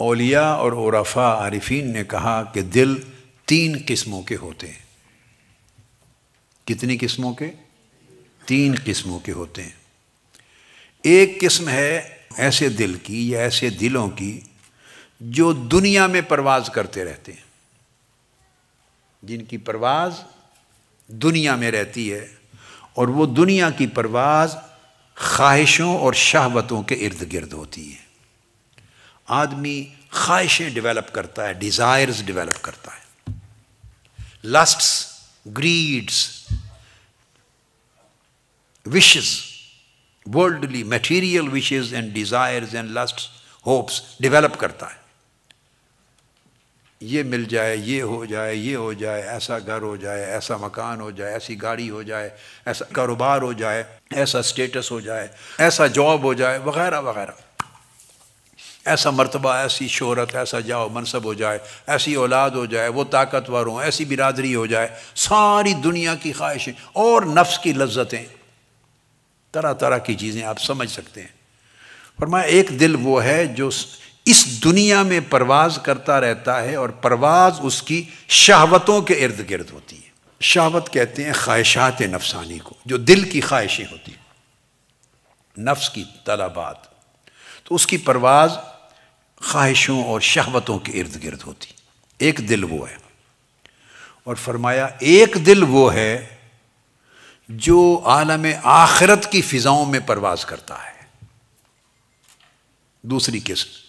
اولیاء اور عرفاء عارفین نے کہا کہ دل 3 قسموں کے ہوتے ہیں۔ کتنی قسموں کے؟ 3 قسموں کے ہوتے ہیں۔ ایک قسم ہے ایسے دل کی یا ایسے دلوں کی جو دنیا میں پرواز کرتے رہتے ہیں، جن کی پرواز دنیا میں رہتی ہے، اور وہ دنیا کی پرواز خواہشوں اور شہوتوں کے ارد گرد ہوتی ہے۔ آدمی خواہشیں ڈیولپ کرتا ہے، ڈیزائرز ڈیولپ کرتا ہے، lists, grades, wishes, worldly material wishes and desires and lists, hopes develop کرتا ہے۔ یہ مل جائے، یہ ہو جائے، یہ ہو جائے، ایسا گھر ہو جائے، ایسا مکان ہو جائے، ایسی گاڑی ہو جائے، ایسا کاروبار ہو جائے، ایسا سٹیٹس ہو جائے، ایسا جاب ہو جائے، وغیرہ وغیرہ، ایسا مرتبہ، ایسی شہرت، ایسا جاؤ منصب ہو جائے، ایسی اولاد ہو جائے، وہ طاقتور ہوں، ایسی برادری ہو جائے، ساری دنیا کی خواہشیں اور نفس کی لذتیں، طرح طرح کی چیزیں آپ سمجھ سکتے ہیں۔ فرمایا ایک دل وہ ہے جو اس دنیا میں پرواز کرتا رہتا ہے، اور پرواز اس کی شہوتوں کے ارد گرد ہوتی ہے۔ شہوت کہتے ہیں خواہشات نفسانی کو، جو دل کی خواہشیں ہوتی ہیں، نفس کی طلبات، تو اس کی پرواز خواہشوں اور شہوتوں کے ارد گرد ہوتی ہے۔ ایک دل وہ ہے۔ اور فرمایا ایک دل وہ ہے جو عالم آخرت کی فضاؤں میں پرواز کرتا ہے۔ دوسری قسم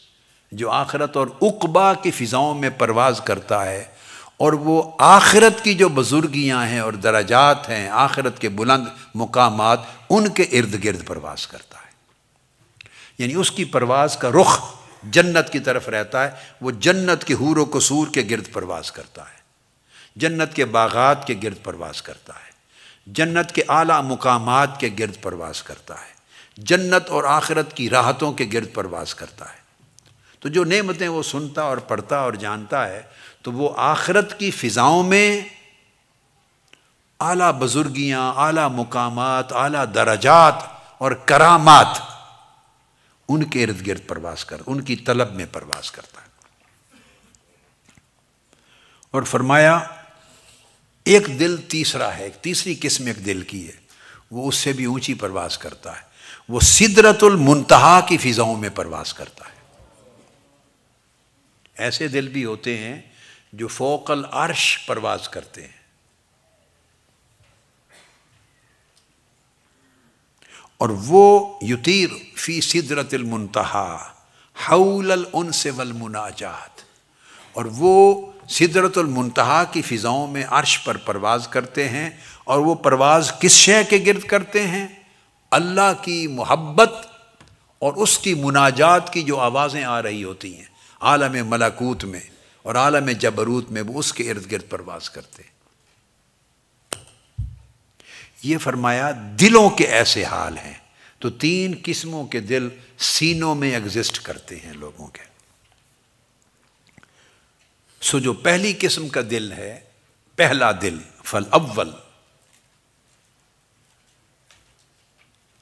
جو آخرت اور عقبہ کی فضاؤں میں پرواز کرتا ہے، اور وہ آخرت کی جو بزرگیاں ہیں اور درجات ہیں، آخرت کے بلند مقامات، ان کے ارد گرد پرواز کرتا ہے۔ یعنی اس کی پرواز کا رخ جنت کی طرف رہتا ہے، وہ جنت کے حور و قصور کے گرد پرواز کرتا ہے، جنت کے باغات کے گرد پرواز کرتا ہے، جنت کے اعلیٰ مقامات کے گرد پرواز کرتا ہے، جنت اور آخرت کی راحتوں کے گرد پرواز کرتا ہے۔ تو جو نعمتیں وہ سنتا اور پڑھتا اور جانتا ہے، تو وہ آخرت کی فضاؤں میں اعلیٰ بزرگیاں، اعلیٰ مقامات، اعلیٰ درجات اور کرامات، ان کے ارد گرد پرواز کرتا، ان کی طلب میں پرواز کرتا ہے۔ اور فرمایا ایک دل تیسرا ہے، ایک تیسری قسم ایک دل کی ہے، وہ اس سے بھی اونچی پرواز کرتا ہے، وہ سدرۃ المنتہا کی فضاؤں میں پرواز کرتا ہے۔ ایسے دل بھی ہوتے ہیں جو فوق العرش پرواز کرتے ہیں، اور وہ یطیر فی سدرۃ المنتہا حول الانس والمناجات، اور وہ سدرۃ المنتہا کی فضاؤں میں عرش پر پرواز کرتے ہیں، اور وہ پرواز کس شے کے گرد کرتے ہیں؟ اللہ کی محبت اور اس کی مناجات کی جو آوازیں آ رہی ہوتی ہیں عالم ملکوت میں اور عالم جبروت میں، وہ اس کے ارد گرد پرواز کرتے ہیں۔ یہ فرمایا دلوں کے ایسے حال ہیں۔ تو 3 قسموں کے دل سینوں میں ایگزسٹ کرتے ہیں لوگوں کے۔ سو جو پہلی قسم کا دل ہے، پہلا دل، فالاول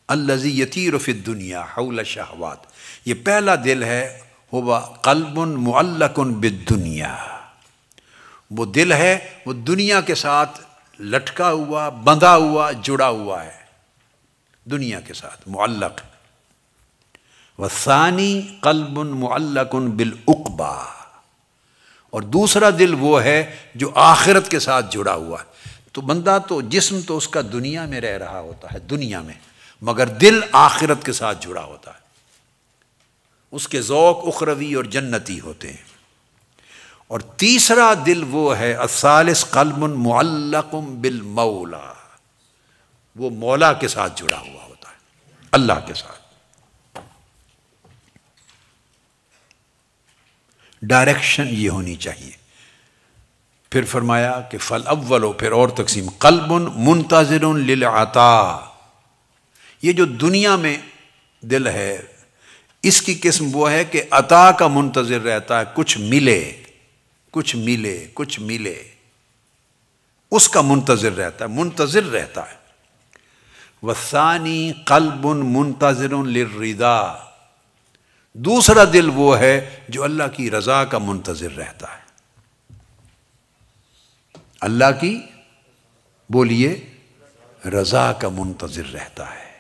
الذی یطیر فی الدنیا حول الشہوات، یہ پہلا دل ہے، ہوا قلب معلق بالدنیا، وہ دل ہے، وہ دنیا کے ساتھ لٹکا ہوا، بندھا ہوا، جڑا ہوا ہے، دنیا کے ساتھ معلق۔ والثانی قلب معلق بالعقبہ، اور دوسرا دل وہ ہے جو آخرت کے ساتھ جڑا ہوا ہے۔ تو بندہ تو جسم تو اس کا دنیا میں رہ رہا ہوتا ہے، دنیا میں، مگر دل آخرت کے ساتھ جڑا ہوتا ہے، اس کے ذوق اخروی اور جنتی ہوتے ہیں۔ اور تیسرا دل وہ ہے الثالث قلب معلق بالمولا، وہ مولا کے ساتھ جڑا ہوا ہوتا ہے، اللہ کے ساتھ۔ ڈائریکشن یہ ہونی چاہیے۔ پھر فرمایا کہ فالاول، پھر اور تقسیم، قلب منتظر للعطاء، یہ جو دنیا میں دل ہے، اس کی قسم وہ ہے کہ عطا کا منتظر رہتا ہے، کچھ ملے، کچھ ملے، کچھ ملے، اس کا منتظر رہتا ہے، منتظر رہتا ہے۔ والثانی قلب منتظر للرضا، دوسرا دل وہ ہے جو اللہ کی رضا کا منتظر رہتا ہے، اللہ کی بولیے رضا کا منتظر رہتا ہے۔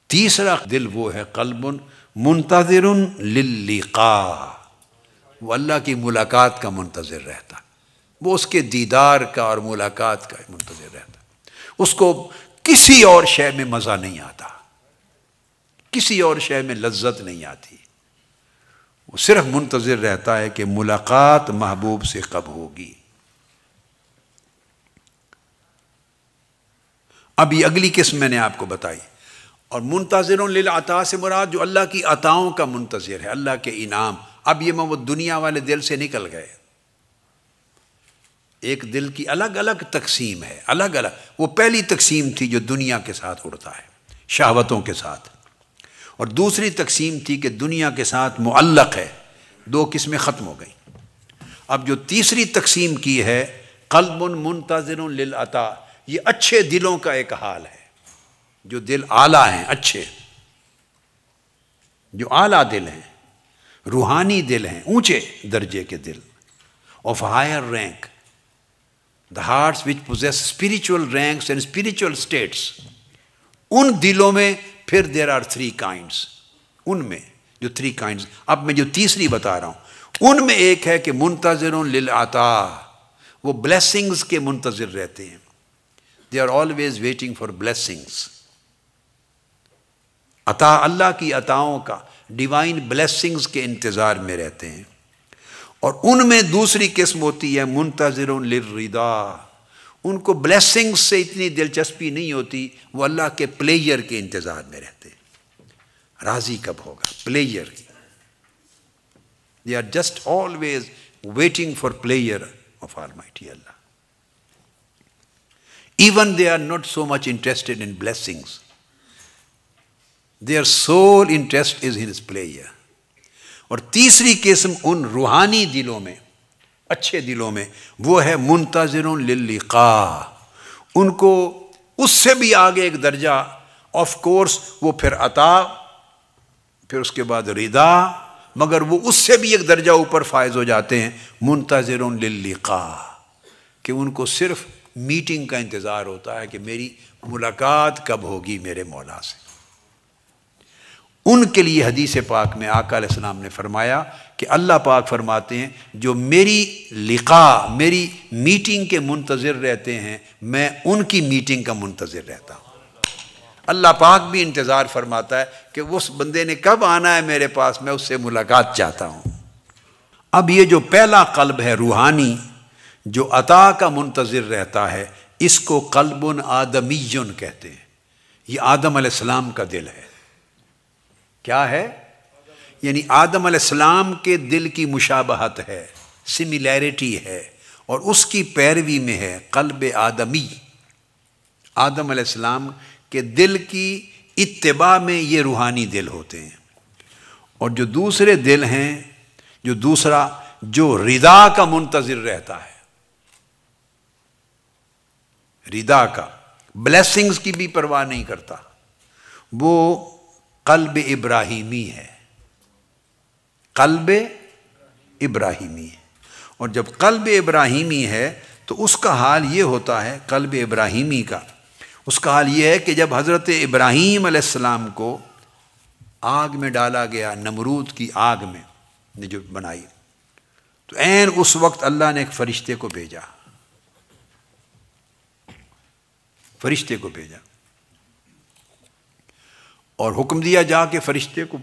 تیسرا دل وہ ہے قلب منتظر للقاء، وہ اللہ کی ملاقات کا منتظر رہتا ہے، وہ اس کے دیدار کا اور ملاقات کا منتظر رہتا ہے۔ اس کو کسی اور شے میں مزہ نہیں آتا، کسی اور شے میں لذت نہیں آتی، وہ صرف منتظر رہتا ہے کہ ملاقات محبوب سے کب ہوگی۔ اب یہ اگلی قسم میں نے آپ کو بتائی۔ اور منتظر للعطاء سے مراد جو اللہ کی عطاؤں کا منتظر ہے، اللہ کے انعام۔ اب یہ وہ دنیا والے دل سے نکل گئے، ایک دل کی الگ الگ تقسیم ہے، الگ الگ۔ وہ پہلی تقسیم تھی جو دنیا کے ساتھ اڑتا ہے، شہوتوں کے ساتھ، اور دوسری تقسیم تھی کہ دنیا کے ساتھ معلق ہے۔ دو قسمیں ختم ہو گئیں۔ اب جو تیسری تقسیم کی ہے قلب منتظر للعطاء، یہ اچھے دلوں کا ایک حال ہے، جو دل اعلیٰ ہیں، اچھے، جو اعلیٰ دل ہیں، روحانی دل ہیں، اونچے درجے کے دل، of higher rank, the hearts which possess spiritual ranks and spiritual states۔ ان دلوں میں پھر there are three kinds، ان میں جو three kinds، اب میں جو تیسری بتا رہا ہوں، ان میں ایک ہے کہ منتظر للعطاء، وہ blessings کے منتظر رہتے ہیں، they are always waiting for blessings۔ عطا، اللہ کی عطاؤں کا، ڈیوائن بلیسنگز کے انتظار میں رہتے ہیں۔ اور ان میں دوسری قسم ہوتی ہے منتظر للرضا، ان کو بلیسنگز سے اتنی دلچسپی نہیں ہوتی، وہ اللہ کے پلیئر کے انتظار میں رہتے ہیں، راضی کب ہوگا، پلیئر کی۔ they are just always waiting for pleasure of Almighty Allah. Even they are not so much interested in blessings. Their sole interest is in His pleasure. اور تیسری قسم ان روحانی دلوں میں، اچھے دلوں میں، وہ ہے منتظر للقاء، ان کو اس سے بھی آگے ایک درجہ، آف کورس وہ پھر عطا، پھر اس کے بعد رضا، مگر وہ اس سے بھی ایک درجہ اوپر فائز ہو جاتے ہیں، منتظر للقاء، کہ ان کو صرف میٹنگ کا انتظار ہوتا ہے کہ میری ملاقات کب ہوگی میرے مولا سے۔ ان کے لیے حدیث پاک میں آقا علیہ السلام نے فرمایا کہ اللہ پاک فرماتے ہیں جو میری لقاء، میری میٹنگ کے منتظر رہتے ہیں، میں ان کی میٹنگ کا منتظر رہتا ہوں۔ اللہ پاک بھی انتظار فرماتا ہے کہ اس بندے نے کب آنا ہے میرے پاس، میں اس سے ملاقات چاہتا ہوں۔ اب یہ جو پہلا قلب ہے روحانی، جو عطا کا منتظر رہتا ہے، اس کو قلب آدمی کہتے ہیں۔ یہ آدم علیہ السلام کا دل ہے۔ کیا ہے؟ یعنی آدم علیہ السلام کے دل کی مشابہت ہے، سملیرٹی ہے، اور اس کی پیروی میں ہے قلب آدمی۔ آدم علیہ السلام کے دل کی اتباع میں یہ روحانی دل ہوتے ہیں۔ اور جو دوسرے دل ہیں، جو دوسرا جو رضا کا منتظر رہتا ہے، رضا کا، بلیسنگز کی بھی پرواہ نہیں کرتا، وہ قلب ابراہیمی ہے، قلب ابراہیمی ہے۔ اور جب قلب ابراہیمی ہے تو اس کا حال یہ ہوتا ہے، قلب ابراہیمی کا اس کا حال یہ ہے کہ جب حضرت ابراہیم علیہ السلام کو آگ میں ڈالا گیا، نمرود کی آگ میں نے جو بنائی، تو عین اس وقت اللہ نے ایک فرشتے کو بھیجا، فرشتے کو بھیجا اور حکم دیا جا کے فرشتے کو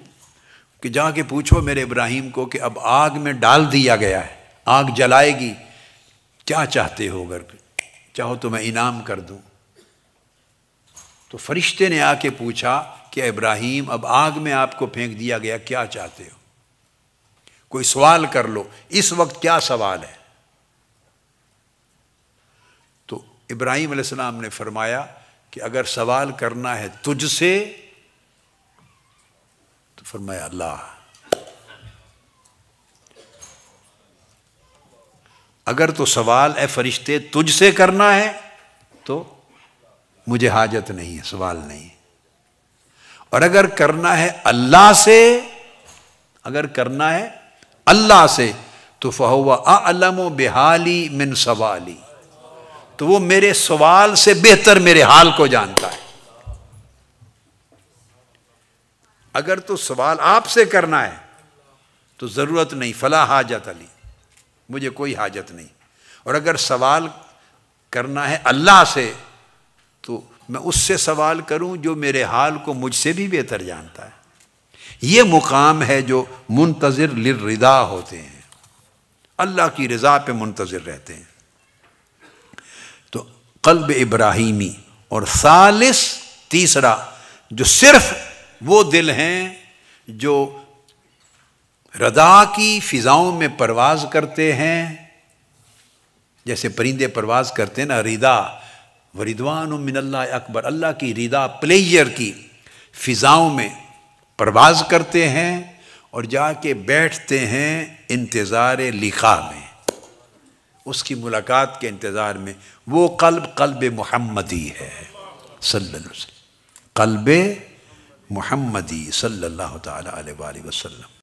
کہ جا کے پوچھو میرے ابراہیم کو کہ اب آگ میں ڈال دیا گیا ہے، آگ جلائے گی، کیا چاہتے ہو؟ اگر چاہو تو میں انعام کر دوں۔ تو فرشتے نے آ کے پوچھا کہ ابراہیم اب آگ میں آپ کو پھینک دیا گیا، کیا چاہتے ہو؟ کوئی سوال کر لو، اس وقت کیا سوال ہے؟ تو ابراہیم علیہ السلام نے فرمایا کہ اگر سوال کرنا ہے تجھ سے، تو فرمایا اللہ، اگر تو سوال اے فرشتے تجھ سے کرنا ہے تو مجھے حاجت نہیں ہے، سوال نہیں، اور اگر کرنا ہے اللہ سے اگر کرنا ہے اللہ سے تو فَهُوَ أَعْلَمُ بِحَالِي مِنْ سَوَالِي، تو وہ میرے سوال سے بہتر میرے حال کو جانتا ہے۔ اگر تو سوال آپ سے کرنا ہے تو ضرورت نہیں، فلا حاجت علی، مجھے کوئی حاجت نہیں، اور اگر سوال کرنا ہے اللہ سے تو میں اس سے سوال کروں جو میرے حال کو مجھ سے بھی بہتر جانتا ہے۔ یہ مقام ہے جو منتظر للرضا ہوتے ہیں، اللہ کی رضا پہ منتظر رہتے ہیں۔ تو قلب ابراہیمی، اور ثالث تیسرا جو صرف وہ دل ہیں جو رضا کی فضاؤں میں پرواز کرتے ہیں، جیسے پرندے پرواز کرتے ہیں نا، رضا وردوان من اللہ اکبر، اللہ کی رضا پلیئر کی فضاؤں میں پرواز کرتے ہیں اور جا کے بیٹھتے ہیں انتظار لقاء میں، اس کی ملاقات کے انتظار میں۔ وہ قلب محمدی ہے صلی اللہ علیہ وسلم، قلب محمدی صلی اللہ تعالی علیہ وآلہ وسلم۔